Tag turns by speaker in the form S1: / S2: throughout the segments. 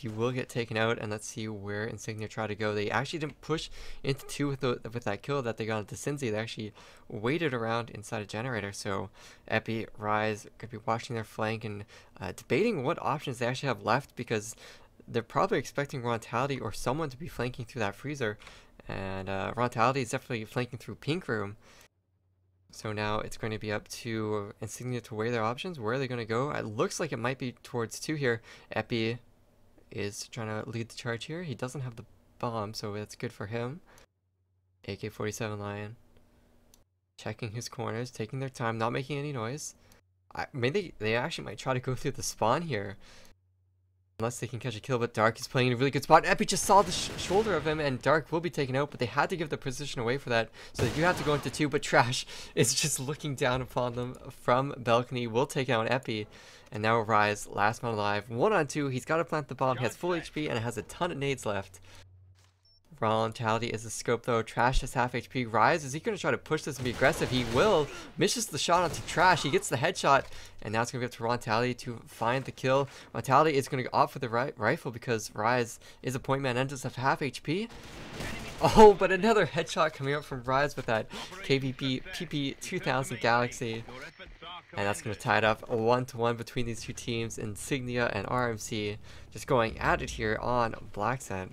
S1: EP will get taken out, and let's see where Insignia try to go. They actually didn't push into 2 with that kill that they got into Cincy. They actually waited around inside a generator. So Epi, Rise could be watching their flank and debating what options they actually have left, because they're probably expecting Rontality or someone to be flanking through that freezer. And Rontality is definitely flanking through Pink Room. So now it's going to be up to Insignia to weigh their options. Where are they going to go? It looks like it might be towards 2 here. Epi is trying to lead the charge here. He doesn't have the bomb, so that's good for him. AK-47 Lion. Checking his corners, taking their time, not making any noise. Maybe they actually might try to go through the spawn here. Unless they can catch a kill, but Dark is playing in a really good spot. Epi just saw the shoulder of him, and Dark will be taken out, but they had to give the position away for that, so they do have to go into 2, but Trash is just looking down upon them from balcony. Will take out Epi, and now Rise, last man alive. 1 on 2, he's got to plant the bomb, he has full HP, and has a ton of nades left. Rontality is the scope though. Trash is half HP. Rise, is he going to try to push this and be aggressive? He will. Misses the shot onto Trash. He gets the headshot. And now it's going to be up to Rontality to find the kill. Rontality is going to opt for the rifle because Rise is a point man and does have half HP. Oh, but another headshot coming up from Rise with that KVP PP 2000 Galaxy. And that's going to tie it up 1-1 between these two teams. Insignia and RMC just going at it here on Blackset.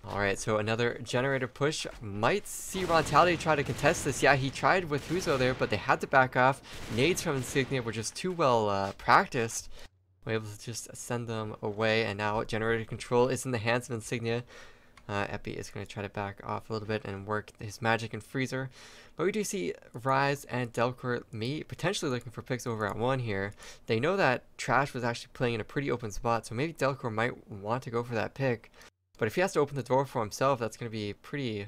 S1: Alright, so another generator push. Might see Rontality try to contest this. Yeah, he tried with Huzo there, but they had to back off. Nades from Insignia were just too well practiced. We're able to just send them away, and now generator control is in the hands of Insignia. Epi is going to try to back off a little bit and work his magic and freezer. But we do see Rise and Delcor potentially looking for picks over at 1 here. They know that Trash was actually playing in a pretty open spot, so maybe Delcor might want to go for that pick. But if he has to open the door for himself, that's going to be pretty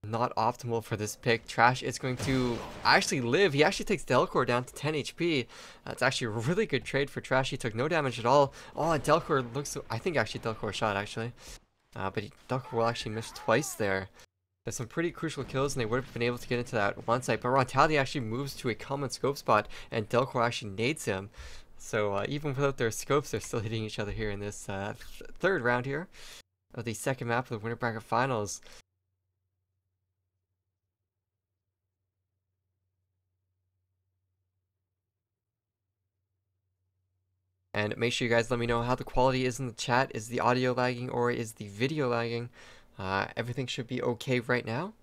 S1: not optimal for this pick. Trash is going to actually live. He actually takes Delcor down to 10 HP. That's actually a really good trade for Trash. He took no damage at all. Oh, Delcor looks so... I think actually Delcor shot, actually. But Delcor will actually miss twice there. There's some pretty crucial kills, and they would have been able to get into that one site. But Rontality actually moves to a common scope spot, and Delcor actually nades him. So even without their scopes, they're still hitting each other here in this third round here of the second map of the Winter Bracket Finals. And make sure you guys let me know how the quality is in the chat. Is the audio lagging or is the video lagging? Everything should be okay right now.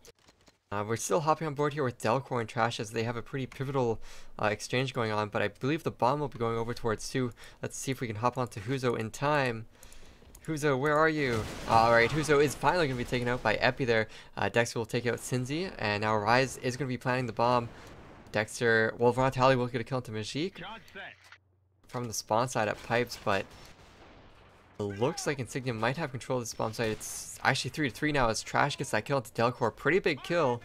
S1: We're still hopping on board here with Delcor and Trash as they have a pretty pivotal exchange going on, but I believe the bomb will be going over towards 2. Let's see if we can hop onto Huzo in time. Huzo, where are you? Alright, Huzo is finally going to be taken out by Epi there. Dexter will take out Cincy, and now Rise is going to be planting the bomb. Dexter, well, Rontality will get a kill into Majik from the spawn side at Pipes, but it looks like Insignia might have control of the spawn site. It's actually 3-3 now as Trash gets that kill into Delcor. Pretty big kill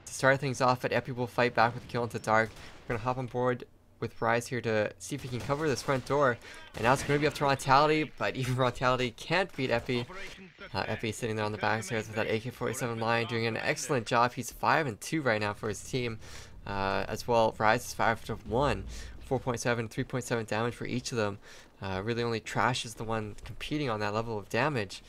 S1: to start things off, but Epi will fight back with the kill into Dark. We're going to hop on board with Rise here to see if he can cover this front door. And now it's going to be up to Rontality, but even Rontality can't beat Epi. Epi sitting there on the back stairs with that AK-47 Lion doing an excellent job. He's 5-2 right now for his team. As well, Rise is 5-1. 4.7, 3.7 damage for each of them. Really only Trash is the one competing on that level of damage.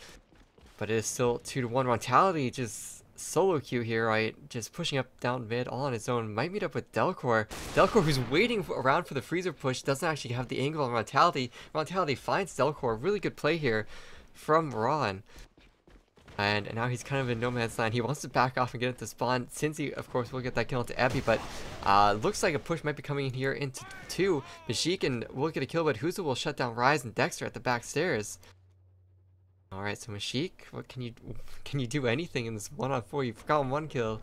S1: But it is still 2-1. Rontality just solo queue here, right? Just pushing up down mid all on his own. Might meet up with Delcor. Delcor, who's waiting around for the freezer push, doesn't actually have the angle on Rontality. Rontality finds Delcor. Really good play here from Ron. And now he's kind of in no man's land. He wants to back off and get into spawn. Cincy, of course, will get that kill into Epi, but looks like a push might be coming in here into 2. Majik and will get a kill, but Huzo will shut down Rise and Dexter at the back stairs. Alright, so Majik, what can you do anything in this 1-on-4? You've gotten 1 kill.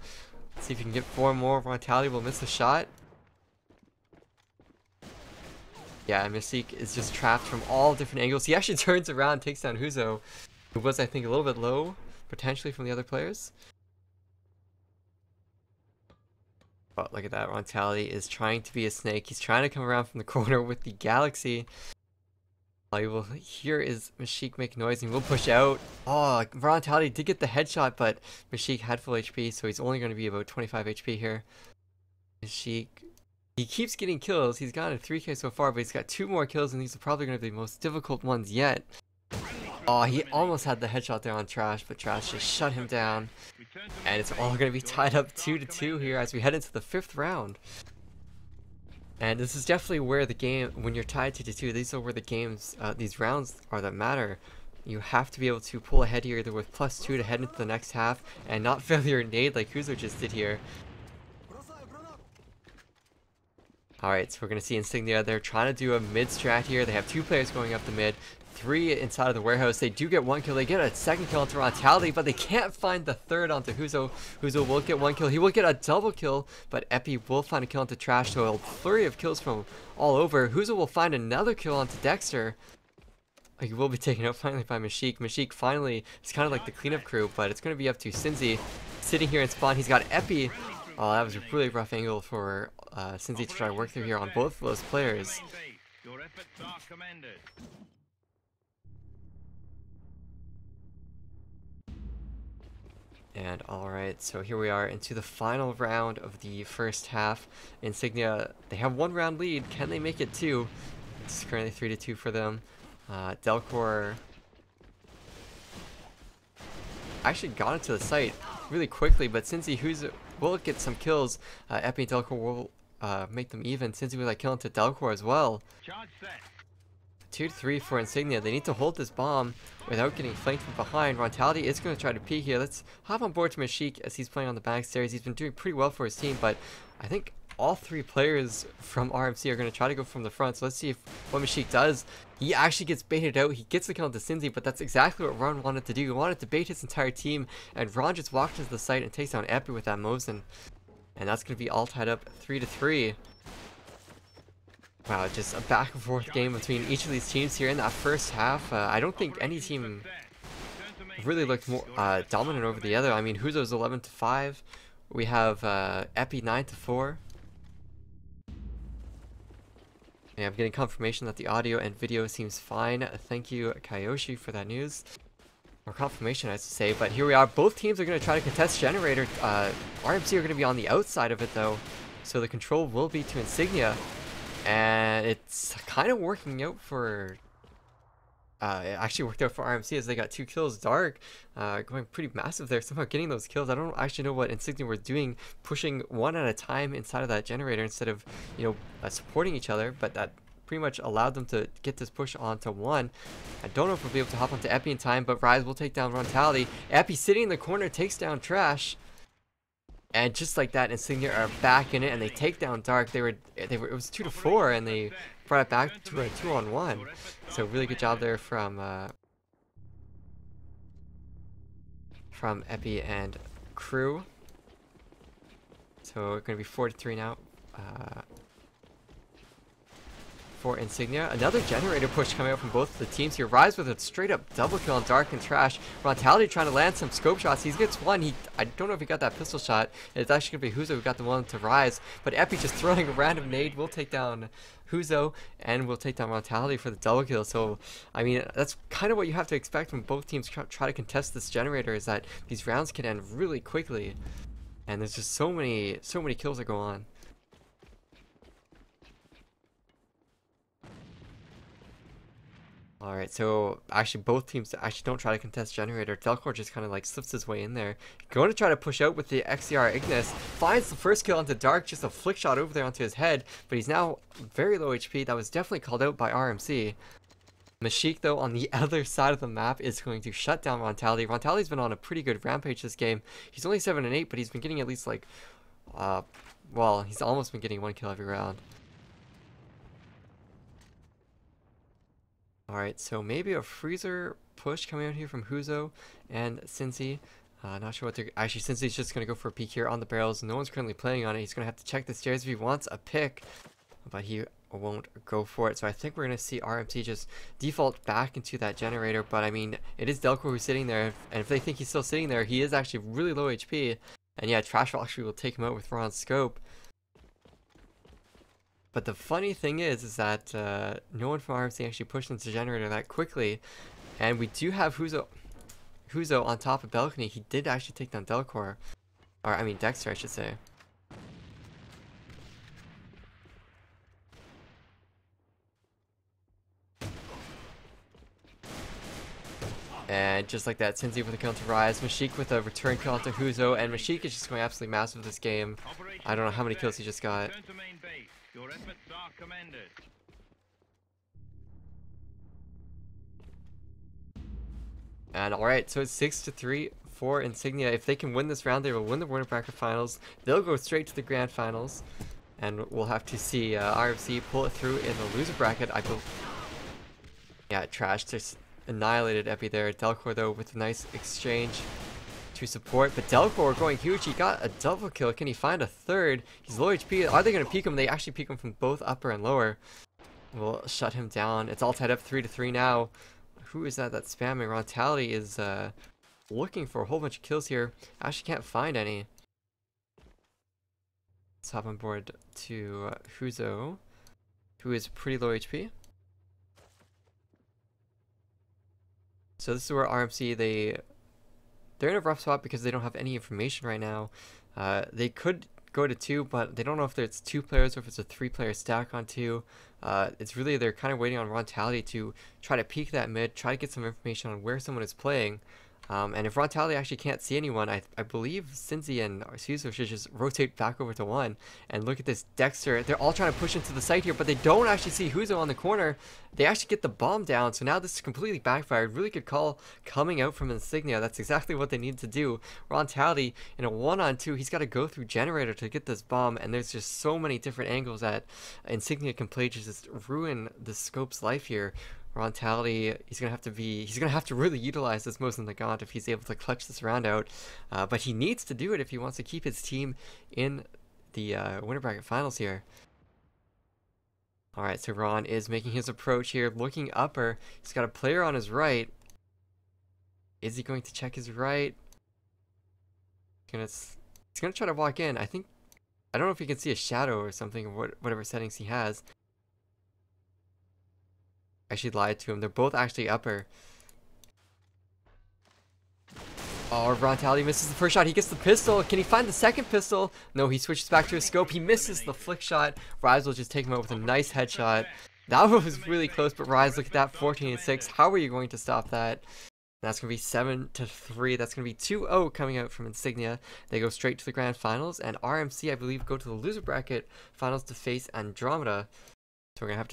S1: Let's see if you can get 4 more. Rontality will miss the shot. Yeah, Majik is just trapped from all different angles. He actually turns around, takes down Huzo, who was, I think, a little bit low, potentially, from the other players. But look at that, Rontality is trying to be a snake. He's trying to come around from the corner with the Galaxy. All you will hear is Majik make noise and he will push out. Oh, Rontality did get the headshot, but Majik had full HP, so he's only going to be about 25 HP here. Majik He keeps getting kills. He's gotten 3k so far, but he's got 2 more kills, and these are probably going to be the most difficult ones yet. Oh, he almost had the headshot there on Trash, but Trash just shut him down. And it's all going to be tied up 2-2 here as we head into the 5th round. And this is definitely where the game, when you're tied 2-2, these are where the games, these rounds are that matter. You have to be able to pull ahead here either with +2 to head into the next half and not fail your nade like Huzo just did here. Alright, so we're going to see Insignia. They're trying to do a mid strat here. They have 2 players going up the mid, 3 inside of the warehouse. They do get 1 kill. They get a 2nd kill onto Rontality, but they can't find the 3rd onto Huzo. Huzo will get 1 kill. He will get a double kill, but Epi will find a kill onto Trash, so a flurry of kills from all over. Huzo will find another kill onto Dexter. He will be taken out finally by Mashik. Mashik finally is kind of like the cleanup crew, but it's going to be up to Cinzi sitting here in spawn. He's got Epi. Oh, that was a really rough angle for Cinzi to try to work through here on both of those players. And alright, so here we are into the final round of the first half. Insignia, they have 1 round lead. Can they make it 2? It's currently 3-2 for them. Delcor actually got into the site really quickly, but Cinzi will get some kills. Epi and Delcor will make them even. Cinzi with that kill into Delcor as well. 2-3 for Insignia. They need to hold this bomb without getting flanked from behind. Rontality is going to try to peek here. Let's hop on board to Mashik as he's playing on the backstairs. He's been doing pretty well for his team, but I think all 3 players from RMC are going to try to go from the front. So let's see what Mashik does. He actually gets baited out. He gets the kill into Cinzi, but that's exactly what Ron wanted to do. He wanted to bait his entire team, and Ron just walks into the site and takes down Epi with that Mosin. And that's going to be all tied up 3-3. Wow, just a back and forth game between each of these teams here in that first half. I don't think any team really looked more dominant over the other. I mean, Huzo's 11-5. We have Epi 9-4. And I'm getting confirmation that the audio and video seems fine. Thank you, Kayoshi, for that news. Or confirmation, I should say. But here we are. Both teams are going to try to contest Generator. RMC are going to be on the outside of it, though. So the control will be to Insignia. And it's kind of working out for... it actually worked out for RMC as they got 2 kills. Dark going pretty massive there, somehow getting those kills. I don't actually know what Insignia were doing, pushing 1 at a time inside of that generator instead of, you know, supporting each other, but that pretty much allowed them to get this push onto 1. I don't know if we'll be able to hop onto Epi in time, but Rise will take down Rontality. Epi sitting in the corner takes down Trash. And just like that, Insignia are back in it, and they take down Dark. It was 2-4, and they brought it back to a 2-on-1. So really good job there from Epi and crew. So it's going to be 4-3 now. For Insignia. Another generator push coming out from both of the teams here. Rise with a straight up double kill on Dark and Trash. Rontality trying to land some scope shots. He gets 1. I don't know if he got that pistol shot. It's actually going to be Huzo who got the one to Rise. But Epi just throwing a random nade will take down Huzo and will take down Rontality for the double kill. So, I mean, that's kind of what you have to expect when both teams try to contest this generator, is that these rounds can end really quickly. And there's just so many kills that go on. Alright, so actually both teams actually don't try to contest Generator. Delcor just kind of like slips his way in there. Going to try to push out with the XCR Ignis. Finds the first kill onto Dark, just a flick shot over there onto his head. But he's now very low HP. That was definitely called out by RMC. Mashik, though, on the other side of the map is going to shut down Rontality. Rontality's been on a pretty good rampage this game. He's only 7-8, but he's been getting at least like... well, he's almost been getting 1 kill every round. Alright, so maybe a freezer push coming out here from Huzo and Cinzi. Not sure what they're... Actually, Cinzi's just going to go for a peek here on the barrels. No one's currently playing on it. He's going to have to check the stairs if he wants a pick. But he won't go for it. So I think we're going to see RMC just default back into that generator. But I mean, it is Delcor who's sitting there. And if they think he's still sitting there, he is actually really low HP. And yeah, Trash actually will take him out with Ron's scope. But the funny thing is that no one from RMC actually pushed into the generator that quickly. And we do have Huzo on top of balcony. He did actually take down Delcor. Or, I mean, Dexter, I should say. And just like that, Sinzi with a kill to Rise, Mashik with a return kill to Huzo, and Mashik is just going absolutely massive this game. I don't know how many kills he just got. And alright, so it's 6-3 for Insignia. If they can win this round, they will win the winner bracket finals. They'll go straight to the grand finals. And we'll have to see RMC pull it through in the loser bracket. I believe. Yeah, Trash just annihilated Epi there. Delcor though with a nice exchange to support. But Delcor going huge. He got a double kill. Can he find a third? He's low HP. Are they going to peek him? They actually peek him from both upper and lower. We'll shut him down. It's all tied up 3-3 now. Who is that that's spamming? Rontality is looking for a whole bunch of kills here. Actually can't find any. Let's hop on board to Huzo, who is pretty low HP. So this is where RMC, they're in a rough spot because they don't have any information right now. They could go to 2, but they don't know if it's 2 players or if it's a 3-player stack on 2. It's really, they're kind of waiting on Rontality to try to peek that mid, try to get some information on where someone is playing. And if Rontality actually can't see anyone, I believe Sinzi and Suzo should just rotate back over to 1. And look at this Dexter. They're all trying to push into the site here, but they don't actually see Huzo on the corner. They actually get the bomb down, so now this is completely backfired. Really good call coming out from Insignia. That's exactly what they need to do. Rontality, in a 1-on-2, he's got to go through Generator to get this bomb, and there's just so many different angles that Insignia can play to just ruin the Scope's life here. Rontality, he's gonna have to really utilize this Mosin Nagant if he's able to clutch this round out, but he needs to do it if he wants to keep his team in the winner bracket finals here. All right, so Ron is making his approach here, looking upper. He's got a player on his right. Is he going to check his right? He's gonna try to walk in. I don't know if he can see a shadow or something, or whatever settings he has. I actually lied to him. They're both actually upper. Oh, Rontality misses the first shot. He gets the pistol. Can he find the second pistol? No, he switches back to his scope. He misses the flick shot. Rise will just take him out with a nice headshot. That was really close, but Rise, look at that, 14-6. How are you going to stop that? That's going to be 7-3. That's going to be 2-0 coming out from Insignia. They go straight to the grand finals, and RMC, I believe, go to the loser bracket finals to face Andromeda. So we're going to have to